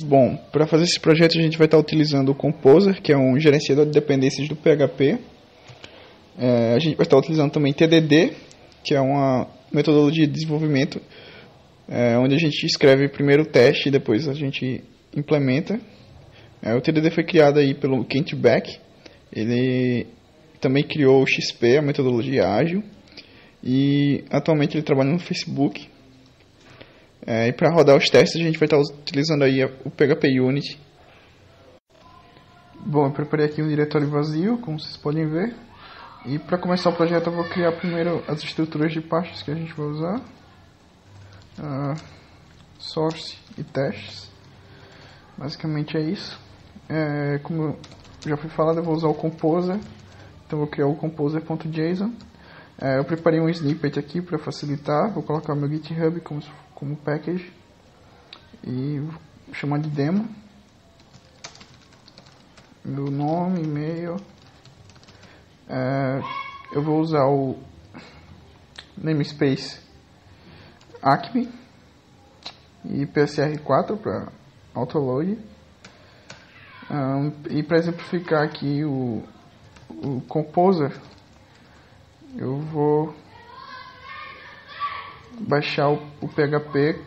Bom, para fazer esse projeto a gente vai estar utilizando o Composer, que é um gerenciador de dependências do PHP. A gente vai estar utilizando também TDD, que é uma metodologia de desenvolvimento, onde a gente escreve primeiro o teste e depois a gente implementa. O TDD foi criado aí pelo Kent Beck. Ele também criou o XP, a metodologia ágil, e atualmente ele trabalha no Facebook. E para rodar os testes a gente vai estar utilizando aí o PHP Unity. Bom, eu preparei aqui um diretório vazio, como vocês podem ver. E para começar o projeto eu vou criar primeiro as estruturas de pastas que a gente vai usar. Source e testes. Basicamente é isso. Como já foi falado, eu vou usar o Composer. Então eu vou criar o composer.json. Eu preparei um snippet aqui para facilitar. Vou colocar o meu GitHub como package. E vou chamar de demo. Meu nome, e-mail. Eu vou usar o namespace Acme e PSR4 para autoload. E para exemplificar aqui o Composer, eu vou baixar o PHP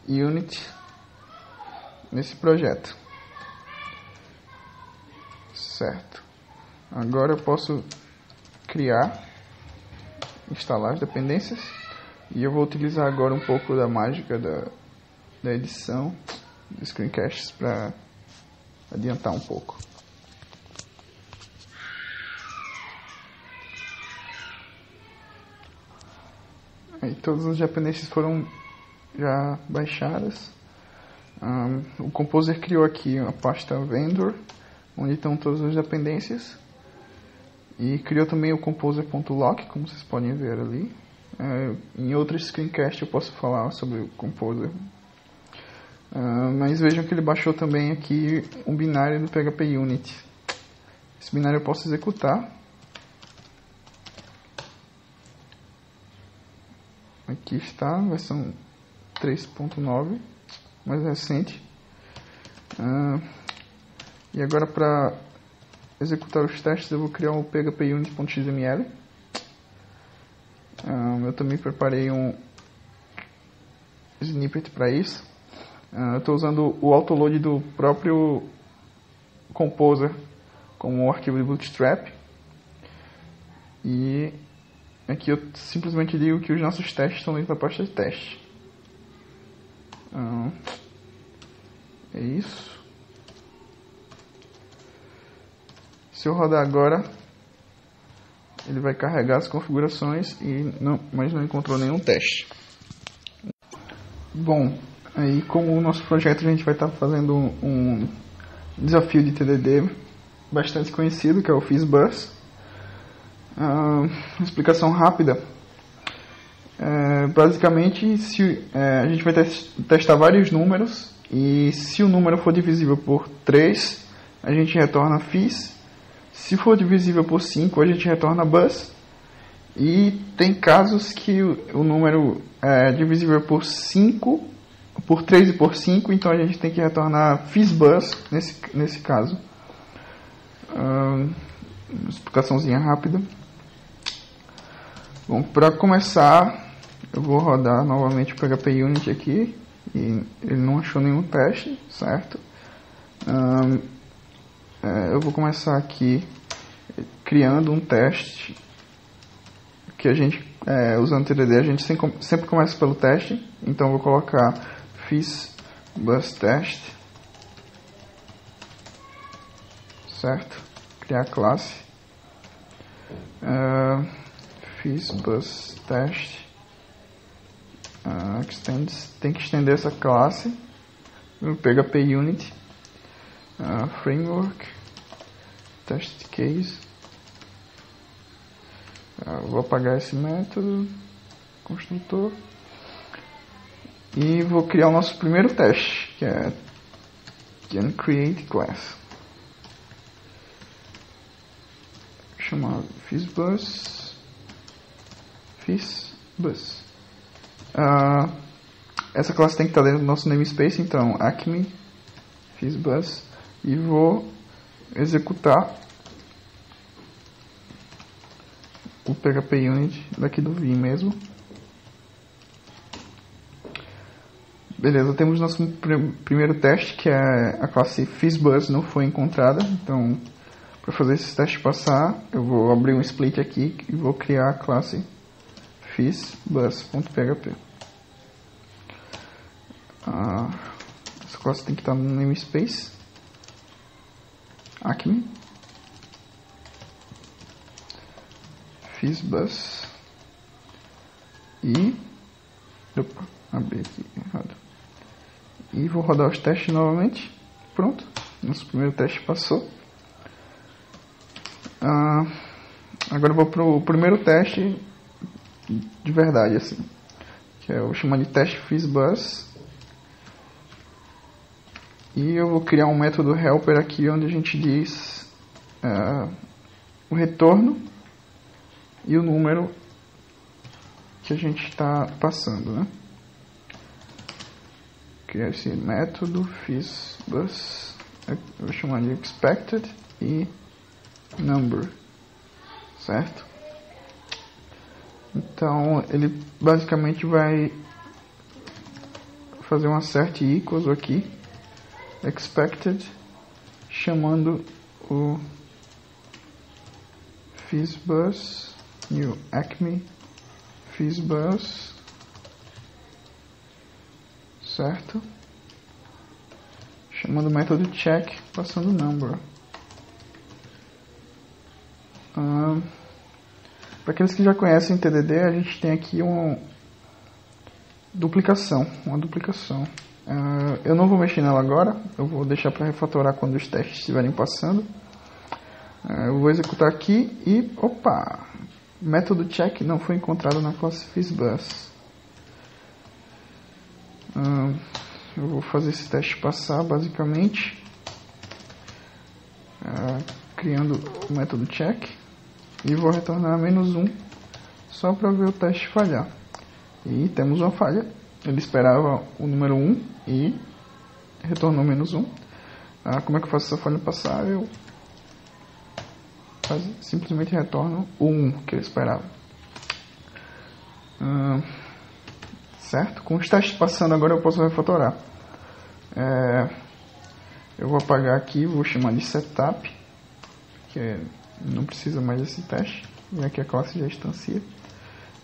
Unity nesse projeto. Certo. Agora eu posso instalar as dependências, e eu vou utilizar agora um pouco da mágica da edição dos screencasts para adiantar um pouco. Aí todas as dependências foram já baixadas. O Composer criou aqui a pasta vendor, onde estão todas as dependências, e criou também o composer.lock, como vocês podem ver ali. Em outros screencasts eu posso falar sobre o Composer, mas vejam que ele baixou também aqui um binário do PHP Unity. Esse binário eu posso executar. Aqui está, versão 3.9, mais recente. E agora, para executar os testes, eu vou criar o PHP Unity.xml. Eu também preparei um snippet para isso. Eu estou usando o autoload do próprio Composer como arquivo de Bootstrap. E aqui eu simplesmente digo que os nossos testes estão dentro da pasta de teste. É isso. Se eu rodar agora, ele vai carregar as configurações, mas não encontrou nenhum teste. Bom, aí como o nosso projeto a gente vai estar fazendo um desafio de TDD bastante conhecido, que é o FizzBuzz. Explicação rápida. Basicamente, a gente vai testar vários números, e se o número for divisível por 3, a gente retorna Fizz. Se for divisível por 5, a gente retorna Buzz. E tem casos que o número é divisível por 5, por 3 e por 5, então a gente tem que retornar FizzBuzz nesse caso. Uma explicaçãozinha rápida. Bom, para começar, eu vou rodar novamente o PHP Unity aqui, e ele não achou nenhum teste, certo? Eu vou começar aqui criando um teste que a gente, usando TDD, a gente sempre começa pelo teste. Então eu vou colocar FizzBuzzTest, certo? Criar a classe FizzBuzzTest. Tem que estender essa classe no PHP Unity. Framework, test case. Vou apagar esse método construtor e vou criar o nosso primeiro teste, que é createClass. Chamar FizzBuzz. essa classe tem que estar dentro do nosso namespace, então acme fizzbuzz, e vou executar o PHP unit daqui do Vim mesmo. Beleza, temos nosso primeiro teste, que é a classe fizzbuzz não foi encontrada. Então, para fazer esse teste passar, eu vou abrir um split aqui e vou criar a classe fizzbuzz.php. Essa classe tem que estar no namespace acme fizzbuzz e abri aqui errado. E vou rodar os testes novamente. Pronto, nosso primeiro teste passou. Agora eu vou para o primeiro teste de verdade, assim, que eu vou chamar de teste fizzbuzz. E eu vou criar um método helper aqui onde a gente diz o retorno e o número que a gente está passando, né? Criar esse método fizzbuzz, eu vou chamar de expected e number, certo? Então ele basicamente vai fazer um assert equals aqui, expected, chamando o fizzbuzz new acme fizzbuzz, certo? Chamando o método check, passando number. Para aqueles que já conhecem TDD, a gente tem aqui uma duplicação. Eu não vou mexer nela agora, eu vou deixar para refatorar quando os testes estiverem passando. Eu vou executar aqui e, opa, método check não foi encontrado na classe fizzbuzz. Eu vou fazer esse teste passar, basicamente, criando o método check, e vou retornar -1 só para ver o teste falhar. E temos uma falha. Ele esperava o número 1 e retornou -1. Como é que eu faço essa falha passar? Eu simplesmente retorno o 1 que ele esperava. Certo? Com os testes passando agora eu posso refatorar. Eu vou apagar aqui, vou chamar de setup, que não precisa mais desse teste, já que a classe já instancia.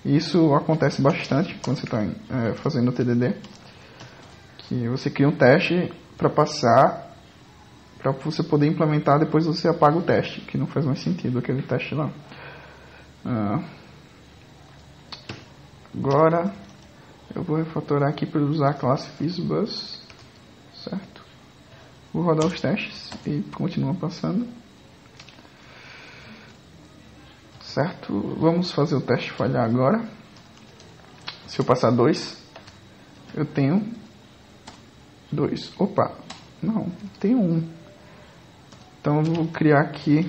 Isso acontece bastante quando você está fazendo o TDD, que você cria um teste para passar, para você poder implementar, depois você apaga o teste, que não faz mais sentido aquele teste lá. Agora eu vou refatorar aqui para usar a classe fizzbuzz, certo? Vou rodar os testes e continua passando. Certo? Vamos fazer o teste falhar agora. Se eu passar 2, eu tenho 2. Opa, não, tenho 1. Então eu vou criar aqui,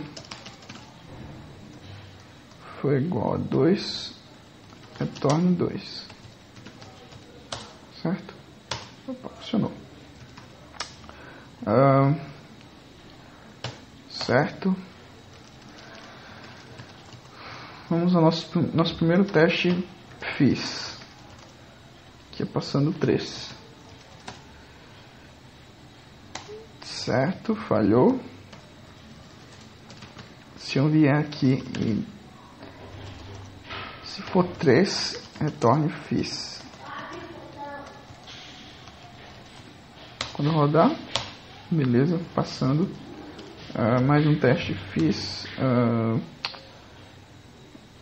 foi igual a 2, retorne 2. Certo? Opa, funcionou. Certo? Vamos ao nosso primeiro teste fizz, que é passando 3. Certo, falhou. Se eu vier aqui e se for 3, retorne fizz. Quando rodar, beleza, passando. Mais um teste fizz.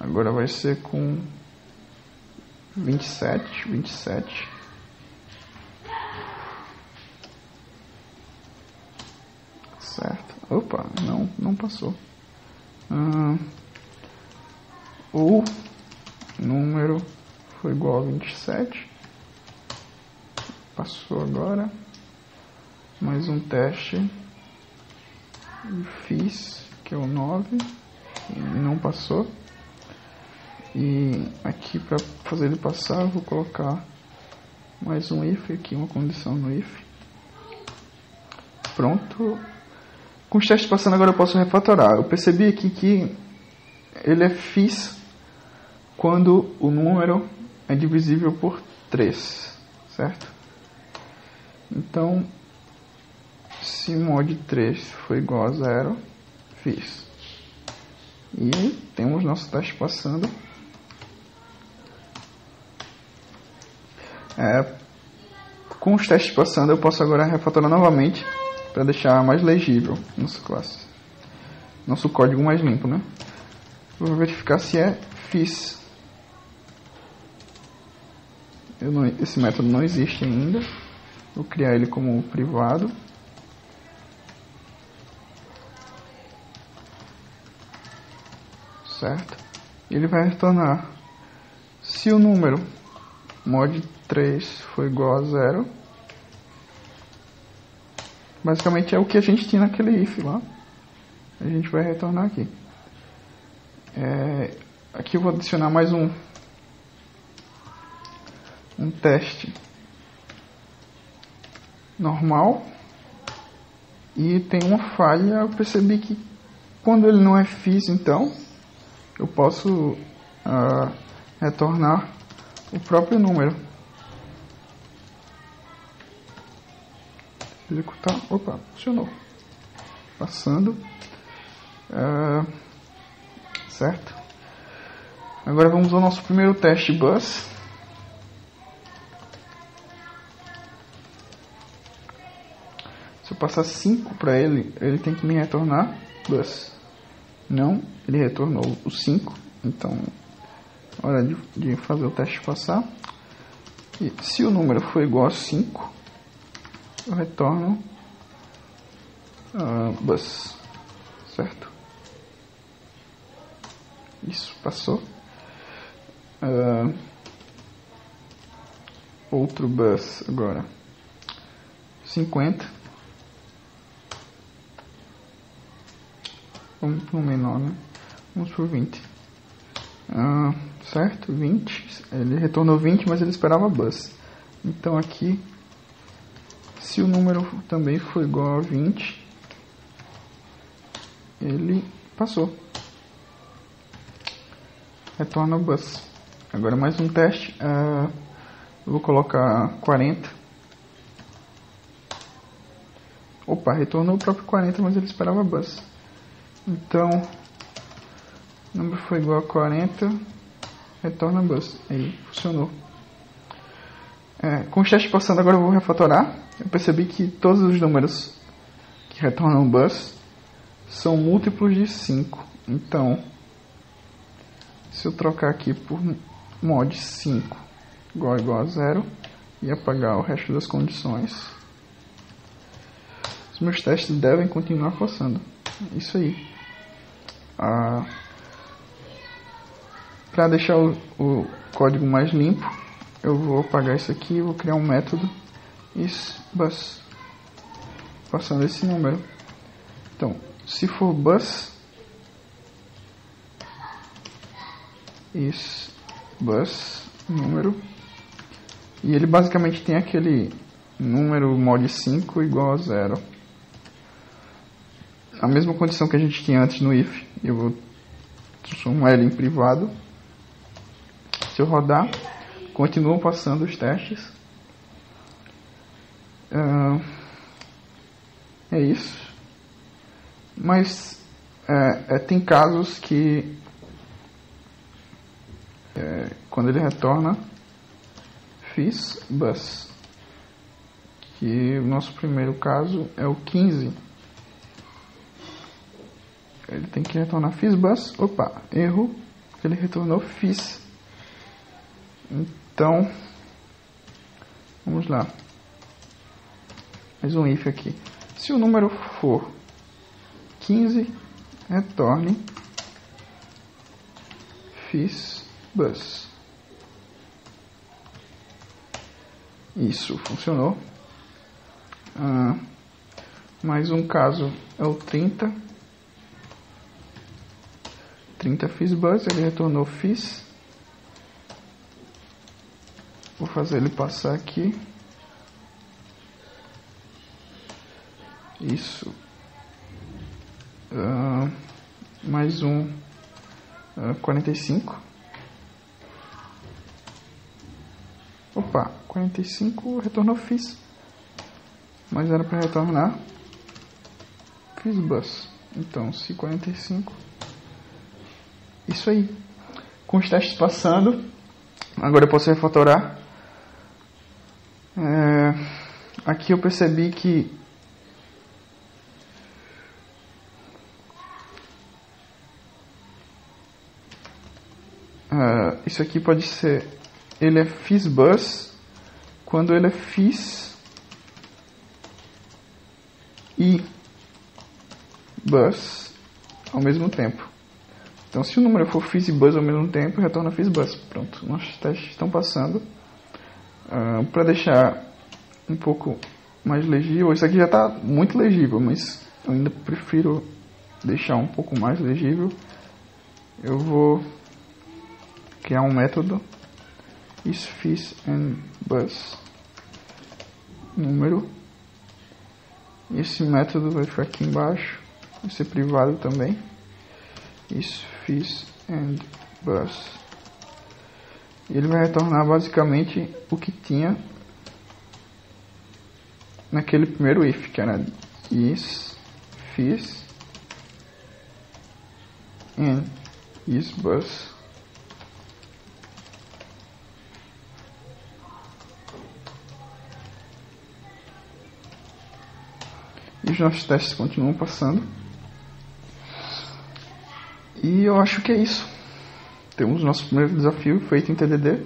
Agora vai ser com 27. Certo. Opa, não passou. O número foi igual a 27. Passou agora. Mais um teste. Fiz, que é o 9. E não passou. E aqui para fazer ele passar eu vou colocar Mais um if aqui, uma condição no if. Pronto. Com os testes passando, agora eu posso refatorar. Eu percebi aqui que ele é FIS quando o número é divisível por 3, certo? Então, se mod 3 for igual a 0, FIS. E temos nosso teste passando. Com os testes passando, eu posso agora refatorar novamente para deixar mais legível nossa classe, nosso código mais limpo, né? Vou verificar se é FIS. Esse método não existe ainda. Vou criar ele como privado. Certo? Ele vai retornar se o número mod 3 for igual a 0. Basicamente é o que a gente tinha naquele if lá. A gente vai retornar aqui. Aqui eu vou adicionar mais um teste normal. E tem uma falha. Eu percebi que quando ele não é FIS, então eu posso retornar o próprio número. Executar. Opa, funcionou. Passando. Certo. Agora vamos ao nosso primeiro teste bus. Se eu passar 5 para ele, ele tem que me retornar bus. Não, ele retornou o 5. Então, hora de fazer o teste passar. E se o número for igual a 5, eu retorno bus. Certo? Isso, passou. Outro bus agora. 50. Vamos para o menor, né? Vamos por 20. Certo? 20. Ele retornou 20, mas ele esperava bus. Então aqui, se o número também for igual a 20, ele passou. Retorna o bus. Agora mais um teste. Eu vou colocar 40. Opa, retornou o próprio 40, mas ele esperava bus. Então, o número foi igual a 40, retorna bus. Aí, funcionou. Com os testes passando, agora eu vou refatorar. Eu percebi que todos os números que retornam bus são múltiplos de 5. Então, se eu trocar aqui por mod 5 igual a 0 e apagar o resto das condições, os meus testes devem continuar passando. Isso aí. Para deixar o código mais limpo, eu vou apagar isso aqui e vou criar um método isBus, passando esse número. Então, se for bus, isBus número, e ele basicamente tem aquele número mod 5 igual a 0. A mesma condição que a gente tinha antes no if. Eu vou transformar ele em privado. Se eu rodar, continuam passando os testes. É isso. Mas tem casos que quando ele retorna FIS bus, que o nosso primeiro caso é o 15. Ele tem que retornar FIS bus. Opa, erro. Ele retornou FIS. Então, vamos lá. Mais um if aqui. Se o número for 15, retorne FIS bus. Isso, funcionou. Mais um caso é o 30. 30 FIS bus, ele retornou FIS. Vou fazer ele passar aqui. Isso. Mais um 45. Opa, 45 retornou FIS. Mas era para retornar FISBus. Então, se 45. Isso aí. Com os testes passando, agora eu posso refatorar. Aqui eu percebi que isso aqui pode ser, ele é FISBus quando ele é FIS e bus ao mesmo tempo. Então, se o número for FIS e bus ao mesmo tempo, retorna FISBus. Pronto, nossos testes estão passando. Para deixar um pouco mais legível, isso aqui já está muito legível, mas eu ainda prefiro deixar um pouco mais legível. Eu vou criar um método isFIS and bus número. Esse método vai ficar aqui embaixo, vai ser privado também. isFIS and bus. E ele vai retornar basicamente o que tinha naquele primeiro if, que era isFIS and isBus. E os nossos testes continuam passando. E eu acho que é isso. Temos nosso primeiro desafio feito em TDD.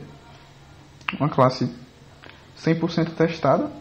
Uma classe 100% testada.